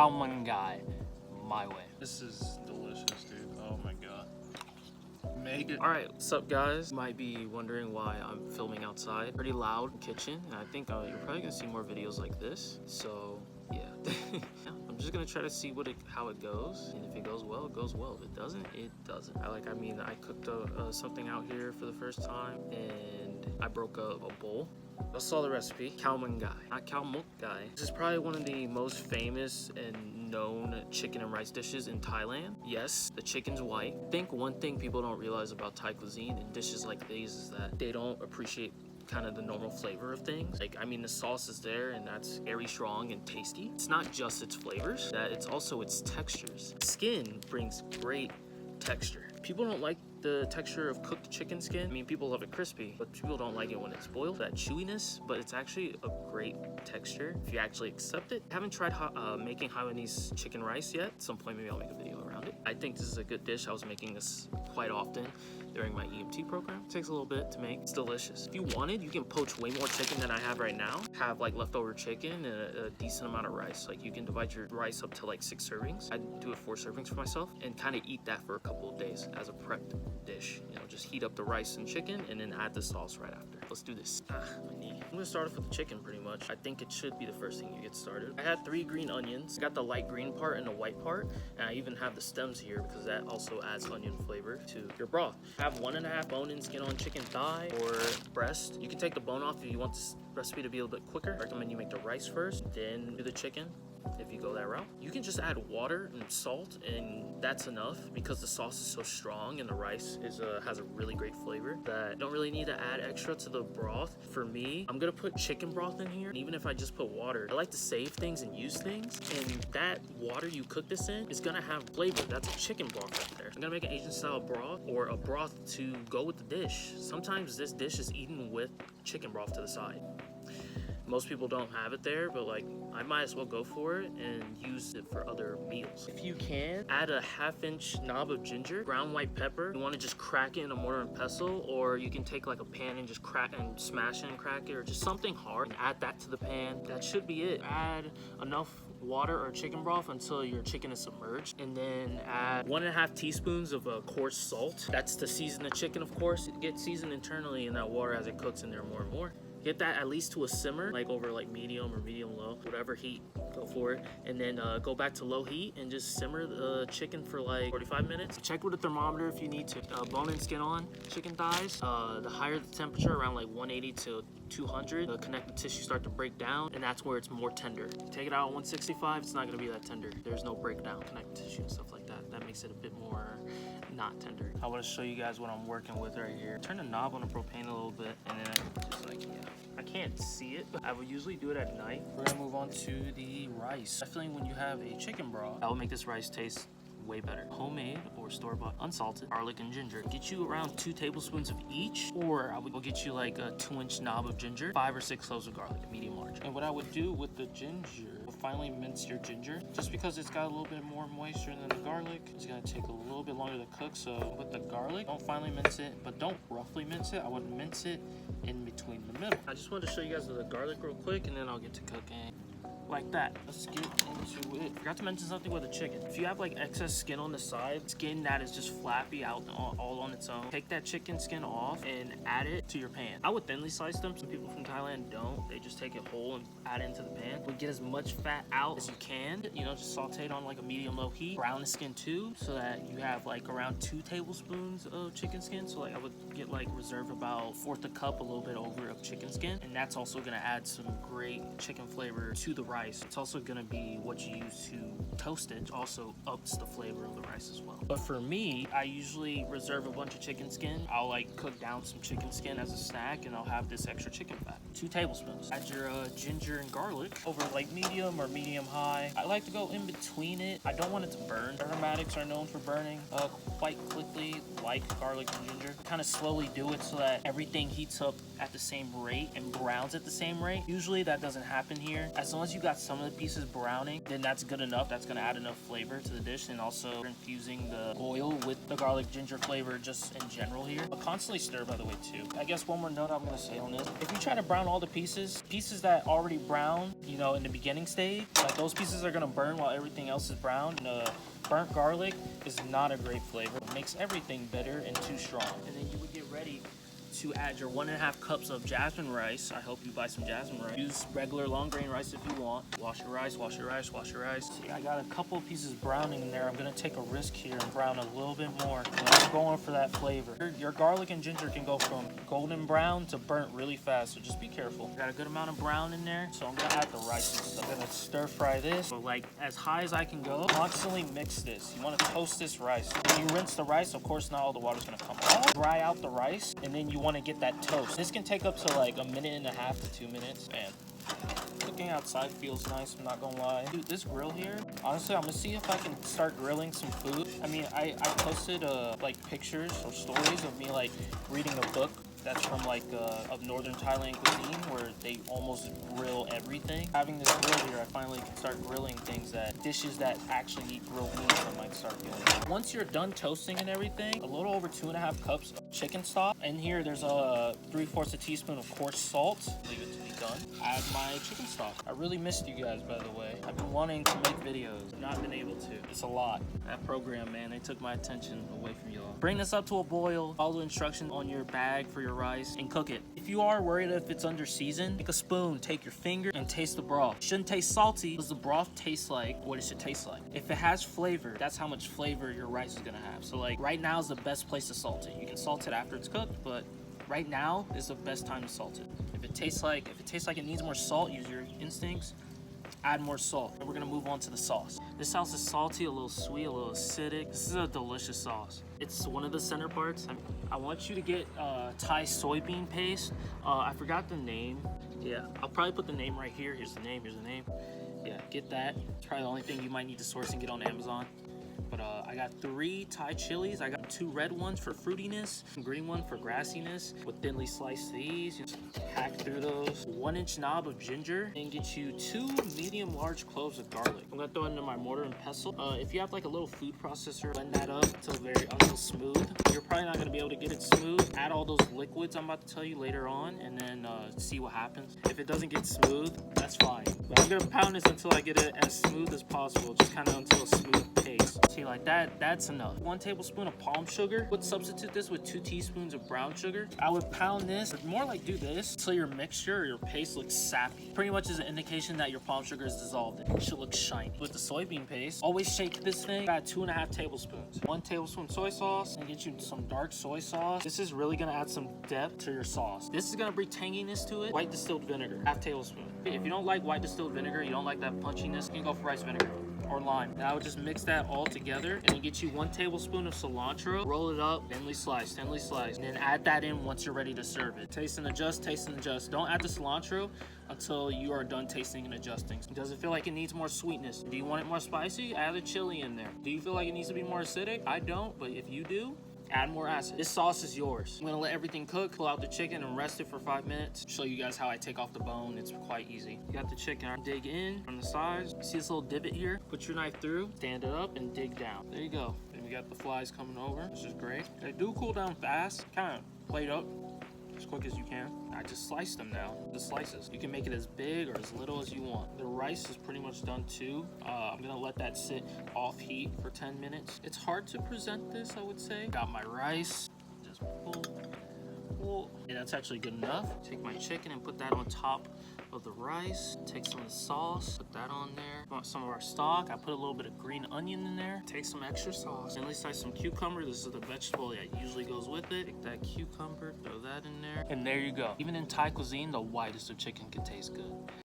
Khao Man Gai, my way. This is delicious, dude. Oh my god. Make it. Alright, what's up guys? You might be wondering why I'm filming outside. Pretty loud kitchen, and I think you're probably gonna see more videos like this. So yeah. I'm just gonna try to see how it goes, and if it goes well, it goes well. If it doesn't, it doesn't. I cooked something out here for the first time, and I broke a bowl. I saw the recipe. Khao Man Gai, not Khao Mok Gai. This is probably one of the most famous and known chicken and rice dishes in Thailand. Yes, the chicken's white. I think one thing people don't realize about Thai cuisine and dishes like these is that they don't appreciate kind of the normal flavor of things. Like, I mean, the sauce is there and that's very strong and tasty. It's not just its flavors, that it's also its textures. Skin brings great texture. People don't like the texture of cooked chicken skin. I mean, people love it crispy, but people don't like it when it's boiled. That chewiness, but it's actually a great texture if you actually accept it. I haven't tried making Hainenese chicken rice yet. At some point, maybe I'll make a video around it. I think this is a good dish. I was making this quite often during my EMT program. It takes a little bit to make. It's delicious. If you wanted, you can poach way more chicken than I have right now. Have like leftover chicken and a decent amount of rice. Like, you can divide your rice up to like 6 servings. I do it 4 servings for myself and kind of eat that for a couple of days as a prepped dish. You know, just heat up the rice and chicken and then add the sauce right after. Let's do this. My knee. I'm gonna start off with the chicken pretty much. I think it should be the first thing you get started. I had 3 green onions. I got the light green part and the white part, and I even have the stems here because that also adds onion flavor to your broth. Have 1.5 bone-in skin-on chicken thigh or breast. You can take the bone off if you want this recipe to be a little bit quicker. I recommend you make the rice first, then do the chicken. If you go that route, you can just add water and salt, and that's enough because the sauce is so strong and the rice has a really great flavor that you don't really need to add extra to the broth. For me, I'm gonna put chicken broth in here, and even if I just put water, I like to save things and use things, and that water you cook this in is gonna have flavor. That's a chicken broth right there. I'm gonna make an Asian style broth or a broth to go with the dish. Sometimes this dish is eaten with chicken broth to the side. Most people don't have it there, but like, I might as well go for it and use it for other meals. If you can, add a 1/2-inch knob of ginger, ground white pepper. You want to just crack it in a mortar and pestle, or you can take like a pan and just crack and smash it and crack it, or just something hard and add that to the pan. That should be it. Add enough water or chicken broth until your chicken is submerged, and then add 1.5 teaspoons of coarse salt. That's to season the chicken, of course. It gets seasoned internally in that water as it cooks in there more and more. Get that at least to a simmer, like over like medium or medium low, whatever heat, go for it. And then go back to low heat and just simmer the chicken for like 45 minutes. Check with a thermometer if you need to. Bone and skin on chicken thighs. The higher the temperature, around like 180 to 200, the connective tissue start to break down, and that's where it's more tender. Take it out at 165, it's not gonna be that tender. There's no breakdown, connective tissue and stuff like that. That makes it a bit more not tender. I want to show you guys what I'm working with right here. Turn the knob on the propane a little bit, and then just like, yeah. I can't see it, but I would usually do it at night. We're gonna move on to the rice. I feel like when you have a chicken broth, that will make this rice taste way better. Homemade or store-bought unsalted garlic and ginger. Get you around 2 tablespoons of each, or I would get you like a 2-inch knob of ginger, 5 or 6 cloves of garlic, medium large. And what I would do with the ginger, finally mince your ginger. Just because it's got a little bit more moisture than the garlic, it's gonna take a little bit longer to cook. So with the garlic, don't finely mince it, but don't roughly mince it. I would mince it in between the middle. I just wanted to show you guys the garlic real quick, and then I'll get to cooking. Like that. Let's get into it. Forgot to mention something with the chicken. If you have like excess skin on the side, skin that is just flappy out all on its own, take that chicken skin off and add it to your pan. I would thinly slice them. Some people from Thailand don't. They just take it whole and add it into the pan. But get as much fat out as you can. You know, just saute it on like a medium-low heat. Brown the skin too, so that you have like around 2 tablespoons of chicken skin. So like I would get like reserve about 1/4 cup, a little bit over of chicken skin. And that's also gonna add some great chicken flavor to the rice. It's also gonna be what you use to toast it. Also ups the flavor of the rice as well. But for me, I usually reserve a bunch of chicken skin. I'll like cook down some chicken skin as a snack, and I'll have this extra chicken fat. 2 tablespoons. Add your ginger and garlic over like medium or medium high. I like to go in between it. I don't want it to burn. Aromatics are known for burning quite quickly, like garlic and ginger. Kind of slowly do it so that everything heats up at the same rate and browns at the same rate. Usually that doesn't happen here. As long as you got some of the pieces browning, then that's good good enough. That's gonna add enough flavor to the dish, and also infusing the oil with the garlic ginger flavor just in general here. But constantly stir, by the way, too. I guess one more note I'm gonna say on this: if you try to brown all the pieces that already brown, you know, in the beginning stage, like those pieces are gonna burn while everything else is brown. And burnt garlic is not a great flavor. It makes everything bitter and too strong. And then you would get ready to add your 1.5 cups of jasmine rice. I hope you buy some jasmine rice. Use regular long grain rice if you want. Wash your rice, wash your rice, wash your rice. See, I got a couple of pieces browning in there. I'm gonna take a risk here and brown a little bit more. I'm going for that flavor. Your garlic and ginger can go from golden brown to burnt really fast, so just be careful. Got a good amount of brown in there, so I'm gonna add the rice and stuff. I'm gonna stir fry this, so like as high as I can go. Constantly mix this. You wanna toast this rice. When you rinse the rice, of course not all the water's gonna come off. Dry out the rice, and then you want to get that toast. This can take up to like 1.5 to 2 minutes. Man, cooking outside feels nice, I'm not gonna lie. Dude, this grill here, honestly, I'm gonna see if I can start grilling some food. I mean, I posted like pictures or stories of me like reading a book that's from like of northern Thailand cuisine, where they almost grill everything. Having this grill here, I finally can start grilling dishes that actually need grilled meat. I might start doing that. Once you're done toasting and everything, a little over 2.5 cups of chicken stock. And here there's a 3/4 teaspoon of coarse salt. Leave it to be done. Add my chicken stock. I really missed you guys, by the way. I've been wanting to make videos, not been able to. It's a lot. That program, man, they took my attention away from y'all. Bring this up to a boil. Follow the instructions on your bag for your rice and cook it. If you are worried if it's under seasoned, take a spoon, take your finger, and taste the broth. It shouldn't taste salty because the broth tastes like what it should taste like. If it has flavor, that's how much flavor your rice is gonna have. So like right now is the best place to salt it. You can salt it after it's cooked, but right now is the best time to salt it. If it tastes like it needs more salt, use your instincts. Add more salt. And we're gonna move on to the sauce. This sauce is salty, a little sweet, a little acidic. This is a delicious sauce. It's one of the center parts. I want you to get Thai soybean paste. I forgot the name. Yeah, I'll probably put the name right here. Here's the name, here's the name. Yeah, get that. It's probably the only thing you might need to source and get on Amazon. But I got 3 Thai chilies. I got 2 red ones for fruitiness, a green one for grassiness. With thinly sliced these, you just hack through those. 1-inch knob of ginger, and get you 2 medium large cloves of garlic. I'm gonna throw it into my mortar and pestle. If you have like a little food processor, blend that up until smooth. You're probably not gonna be able to get it smooth. Add all those liquids I'm about to tell you later on, and then see what happens. If it doesn't get smooth, that's fine. But I'm gonna pound this until I get it as smooth as possible, just kind of until a smooth paste. See, like that's enough. 1 tablespoon of palm sugar. Would substitute this with 2 teaspoons of brown sugar. I would pound this, or more like do this, until your mixture or your paste looks sappy. Pretty much is an indication that your palm sugar is dissolved. It should look shiny. With the soybean paste, always shake this thing. Add 2.5 tablespoons. 1 tablespoon soy sauce, and get you some dark soy sauce. This is really gonna add some depth to your sauce. This is gonna bring tanginess to it. White distilled vinegar, 1/2 tablespoon. If you don't like white distilled vinegar, you don't like that punchiness, you can go for rice vinegar or lime. And I would just mix that all together, and then get you 1 tablespoon of cilantro, roll it up, thinly sliced, and then add that in once you're ready to serve it. Taste and adjust, taste and adjust. Don't add the cilantro until you are done tasting and adjusting. Does it feel like it needs more sweetness? Do you want it more spicy? Add a chili in there. Do you feel like it needs to be more acidic? I don't, but if you do, add more acid. This sauce is yours. I'm gonna let everything cook, pull out the chicken and rest it for 5 minutes. Show you guys how I take off the bone. It's quite easy. You got the chicken, dig in from the sides. See this little divot here? Put your knife through, stand it up, and dig down. There you go. And we got the flies coming over, which is great. They do cool down fast. Kind of plate up as quick as you can. I just sliced them now, the slices. You can make it as big or as little as you want. The rice is pretty much done too. I'm gonna let that sit off heat for 10 minutes. It's hard to present this, I would say. Got my rice, just pull. And that's actually good enough. Take my chicken and put that on top of the rice. Take some of the sauce, put that on there. Want some of our stock? I put a little bit of green onion in there. Take some extra sauce. And let's slice some cucumber. This is the vegetable that usually goes with it. Take that cucumber, throw that in there. And there you go. Even in Thai cuisine, the whitest of chicken can taste good.